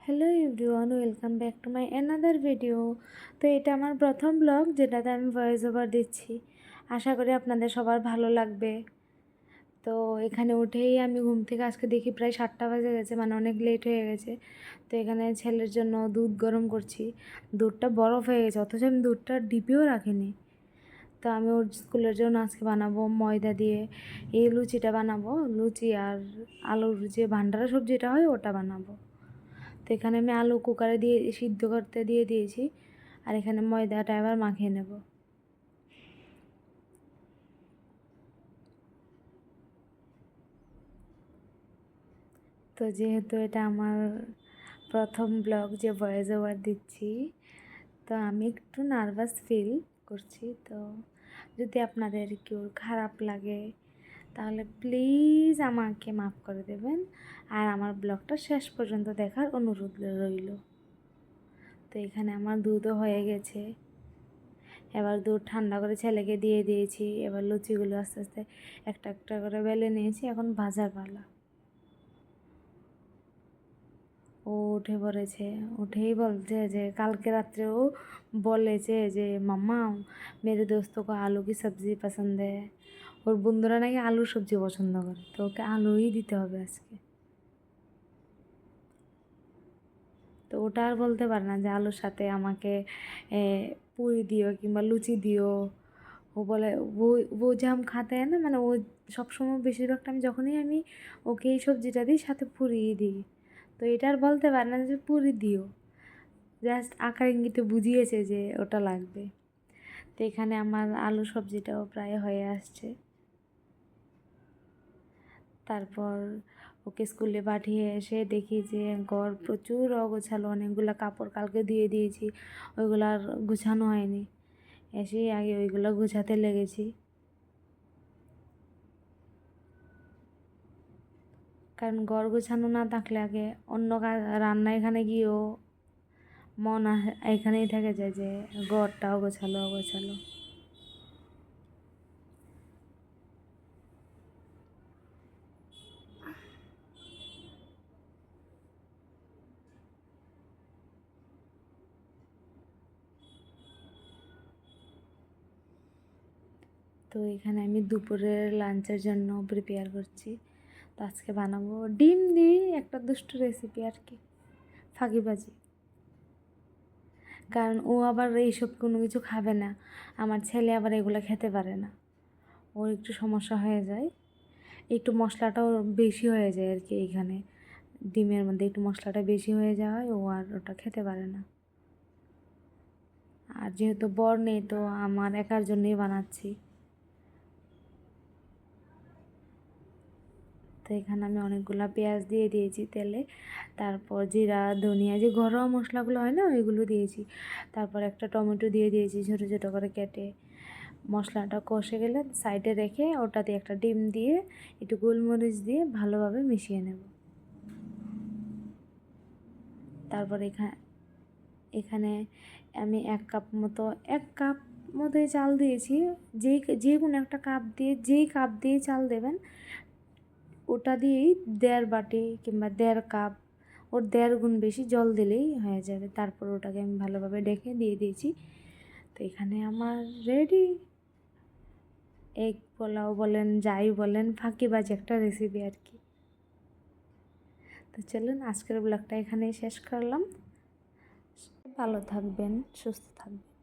Hello everyone, welcome back to my another video. তো এটা আমার প্রথম ব্লগ যেটাতে আমি ভয়েস ওভার দিচ্ছি। আশা করি আপনাদের সবার ভালো লাগবে। তো এখানে উঠেই আমি ঘুম থেকে আজকে দেখি প্রায় 7টা বাজে গেছে, মানে অনেক লেট হয়ে গেছে। তো এখানে ছেলের জন্য দুধ গরম করছি। দুধটা বরফ হয়ে গেছে, অথচ আমি দুধটা ডিপেও রাখিনি। তো আমি ওর স্কুলের জন্য আজকে বানাবো ময়দা দিয়ে এই লুচিটা বানাবো, লুচি আর আলুর যে ভান্ডারা সবজিটা হয় ওটা বানাবো। তো এখানে আমি আলু কুকারে দিয়ে সিদ্ধ করতে দিয়ে দিয়েছি, আর এখানে ময়দাটা এবার মাখিয়ে নেব। তো যেহেতু এটা আমার প্রথম ব্লগ যে ভয়েস ওভার দিচ্ছি, তো আমি একটু নার্ভাস ফিল করছি। তো যদি আপনাদের কেউ খারাপ লাগে তাহলে প্লিজ আমাকে মাফ করে দেবেন, আর আমার ব্লগটা শেষ পর্যন্ত দেখার অনুরোধ রইল। তো এখানে আমার দুধও হয়ে গেছে, এবার দুধ ঠান্ডা করে ছেলেকে দিয়ে দিয়েছি। এবার লুচিগুলো আস্তে আস্তে একটা একটা করে বেলে নিয়েছি, এখন ভাজার পালা। ও উঠে পড়েছে, উঠেই বলছে যে কালকে রাত্রেও বলেছে যে মাম্মা মেরে দোস্তों को आलू की सब्ज़ी पसंद है। ওর বন্ধুরা নাকি আলুর সবজি পছন্দ করে, তো ওকে আলুই দিতে হবে আজকে। তো ওটা আর বলতে পারে না যে আলুর সাথে আমাকে পুরি দিও কিংবা লুচি দিও। ও বলে ও যে हम खाते हैं ना, মানে ও সবসময় বেশিরভাগ টাইম যখনই আমি ওকে এই সবজিটা দিই সাথে পুরিই দিই। তো এটা আর বলতে পারে না যে পুরি দিও, জাস্ট আকার ইঙ্গিতে বুঝিয়েছে যে ওটা লাগবে। তো এখানে আমার আলু সবজিটাও প্রায় হয়ে আসছে। তারপর ওকে স্কুলে পাঠিয়ে এসে দেখি যে ঘর প্রচুর অগোছালো, অনেকগুলো কাপড় কালকে দিয়ে দিয়েছি, ওইগুলো আর গুছানো হয়নি। এসেই আগে ওইগুলো গুছাতে লেগেছি, কারণ ঘর গোছানো না থাকলে আগে অন্য কাজ রান্না এখানে গিয়েও মন এখানেই থেকে যায় যে ঘরটাও গোছালো অগোছালো। তো এখানে আমি দুপুরের লাঞ্চের জন্য প্রিপেয়ার করছি। তো আজকে বানাবো ডিম দিয়ে একটা দুষ্টু রেসিপি আর কি, ফাঁকিবাজি। কারণ ও আবার এইসব কোনো কিছু খাবে না, আমার ছেলে আবার এগুলো খেতে পারে না, ওর একটু সমস্যা হয়ে যায়, একটু মশলাটাও বেশি হয়ে যায় আর কি। এইখানে ডিমের মধ্যে একটু মশলাটা বেশি হয়ে যাওয়ায় ও আর ওটা খেতে পারে না। আর যেহেতু বর নেই, তো আমার একার জন্যই বানাচ্ছি। তো এখানে আমি অনেকগুলো পেঁয়াজ দিয়ে দিয়েছি তেলে, তারপর জিরা ধনিয়া যে ঘরোয়া মশলাগুলো হয় না ওইগুলো দিয়েছি। তারপর একটা টমেটো দিয়ে দিয়েছি ছোটো ছোটো করে কেটে। মশলাটা কষে গেলে সাইডে রেখে ওটাতে একটা ডিম দিয়ে একটু গোলমরিচ দিয়ে ভালোভাবে মিশিয়ে নেব। তারপর এখানে আমি এক কাপ মতোই চাল দিয়েছি। যে কোনো একটা কাপ দিয়ে, যেই কাপ দিয়ে চাল দেবেন ওটা দিয়েই 1.5 বাটি কিংবা 1.5 কাপ, ওর 1.5 গুণ বেশি জল দিলেই হয়ে যাবে। তারপর ওটাকে আমি ভালোভাবে ডেকে দিয়ে দিয়েছি। তো এখানে আমার রেডি এগ পোলাও বলেন, যাই বলেন, ফাঁকিবাজ একটা রেসিপি আর কি। তো চলুন আজকের ব্লগটা এখানেই শেষ করলাম। ভালো থাকবেন, সুস্থ থাকবেন।